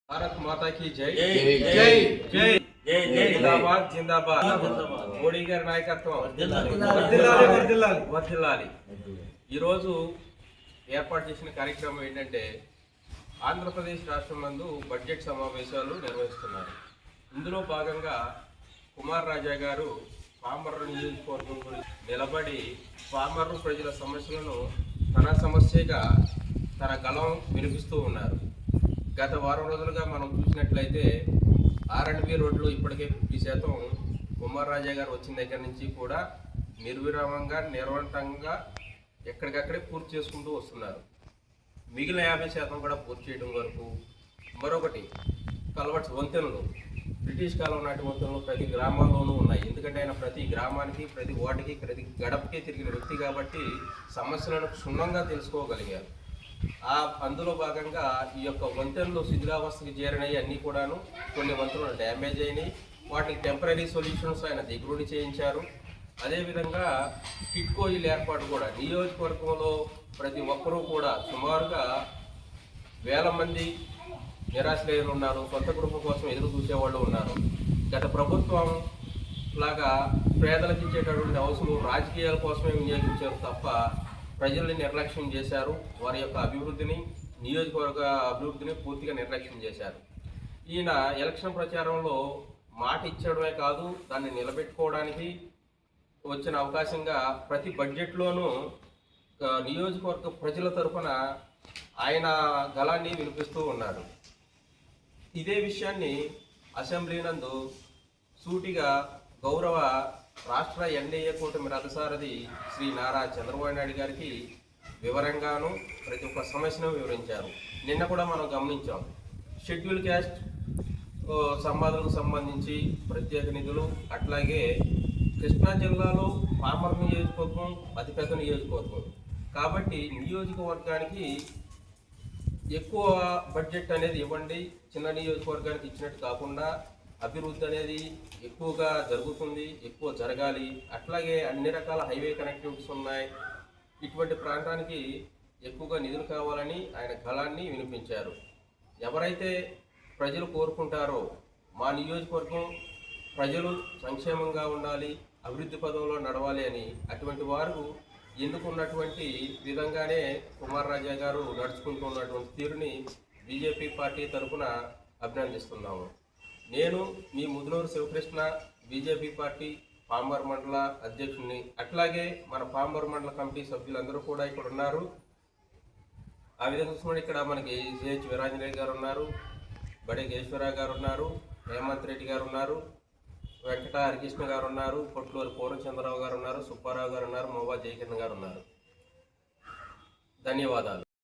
भारत माता की जय జై जय జై जय జై జై जिंदाबाद जिंदाबाद జిందాబాద్. మోడీ గారి నాయకత్వం వర్ధిల్లాలి. వర్ధిల్లాలి. ఈరోజు ఏర్పాటు చేసిన కార్యక్రమం ఏంటంటే ఆంధ్రప్రదేశ్ రాష్ట్రం నందు బడ్జెట్ సమావేశాలు నిర్వహిస్తున్నారు. ఇందులో భాగంగా కుమార్ రాజా గారు పామర్రు నియోజకవర్గం గురించి నిలబడి పామర్రు ప్రజల సమస్యలను తన సమస్యగా తన గళం వినిపిస్తూ ఉన్నారు. గత వారం రోజులుగా మనం చూసినట్లయితే R&B రోడ్లు ఇప్పటికే 50% కుమార్ రాజా గారు వచ్చిన దగ్గర నుంచి కూడా నిర్విరామంగా నిరవంతంగా ఎక్కడికక్కడే పూర్తి చేసుకుంటూ వస్తున్నారు. మిగిలిన 50% కూడా పూర్తి చేయడం వరకు. మరొకటి కల్వర్ట్స్ వంతెనలు, బ్రిటిష్ కాలం నాటి వంతెనలు ప్రతి గ్రామాల్లోనూ ఉన్నాయి. ఎందుకంటే ఆయన ప్రతి గ్రామానికి, ప్రతి వార్డుకి, ప్రతి గడపకి తిరిగిన వ్యక్తి కాబట్టి సమస్యలను క్షుణ్ణంగా తెలుసుకోగలిగారు. అందులో భాగంగా ఈ యొక్క వంతెనలు శిథిలావస్థకి చేరినవి అన్నీ కూడాను. కొన్ని వంతెనలు డ్యామేజ్ అయినాయి. వాటికి టెంపరీ సొల్యూషన్స్ ఆయన దగ్గరుండి చేయించారు. అదేవిధంగా టిట్కో ఇల్లు ఏర్పాటు కూడా నియోజకవర్గంలో ప్రతి ఒక్కరూ కూడా సుమారుగా 1000 మంది నిరాశ్రయులు ఉన్నారు. సొంత కుటుంబం కోసం ఎదురు చూసేవాళ్ళు ఉన్నారు. గత ప్రభుత్వం లాగా పేదలకు ఇచ్చేటటువంటి అవసరం రాజకీయాల కోసమే వినియోగించారు తప్ప ప్రజల్ని నిర్లక్ష్యం చేశారు. వారి యొక్క అభివృద్ధిని, నియోజకవర్గ అభివృద్ధిని పూర్తిగా నిర్లక్ష్యం చేశారు. ఈయన ఎలక్షన్ ప్రచారంలో మాట ఇచ్చడమే కాదు, దాన్ని నిలబెట్టుకోవడానికి వచ్చిన అవకాశంగా ప్రతి బడ్జెట్లోనూ నియోజకవర్గ ప్రజల తరఫున ఆయన గళాన్ని వినిపిస్తూ ఉన్నారు. ఇదే విషయాన్ని అసెంబ్లీ నందు సూటిగా గౌరవ రాష్ట్ర ఎన్డీఏ కూటమి రథసారథి శ్రీ నారా చంద్రబాబు నాయుడు గారికి వివరంగాను ప్రతి ఒక్క సమస్యను వివరించారు. నిన్న కూడా మనం గమనించాం. షెడ్యూల్ క్యాస్ట్ సంపాదనకు సంబంధించి ప్రత్యేక నిధులు, అట్లాగే కృష్ణా జిల్లాలో పామర్ నియోజకవర్గం అతిపెద్ద నియోజకవర్గం కాబట్టి నియోజకవర్గానికి ఎక్కువ బడ్జెట్ అనేది ఇవ్వండి. చిన్న నియోజకవర్గానికి ఇచ్చినట్టు కాకుండా అభివృద్ధి అనేది ఎక్కువగా జరుగుతుంది, ఎక్కువ జరగాలి. అట్లాగే అన్ని రకాల హైవే కనెక్టివిటీస్ ఉన్నాయి. ఇటువంటి ప్రాంతానికి ఎక్కువగా నిధులు కావాలని ఆయన గళాన్ని వినిపించారు. ఎవరైతే ప్రజలు కోరుకుంటారో మా నియోజకవర్గం ప్రజలు సంక్షేమంగా ఉండాలి, అభివృద్ధి పదంలో నడవాలి అని, అటువంటి వారు ఎన్నుకున్నటువంటి విధంగానే కుమార్ రాజా గారు నడుచుకుంటున్నటువంటి తీరుని బీజేపీ పార్టీ తరఫున అభినందిస్తున్నాము. నేను మీ ముదునూరు శివకృష్ణ, బీజేపీ పార్టీ పామర్ మండల అధ్యక్షుడిని. అట్లాగే మన పామర్ మండల కమిటీ సభ్యులందరూ కూడా ఇక్కడ ఉన్నారు. ఆ విధంగా చూసుకుంటే ఇక్కడ మనకి సిహెచ్ వీరాంజనేయ గారు ఉన్నారు, బడే కేశ్వరరావు గారు ఉన్నారు, హేమంత్ రెడ్డి గారు ఉన్నారు, వెంకట హరికృష్ణ గారు ఉన్నారు, పొట్లూరు పూర్ణచంద్రరావు గారు ఉన్నారు, సుబ్బారావు గారు ఉన్నారు, మోబా జయకిరణ్ గారు ఉన్నారు. ధన్యవాదాలు.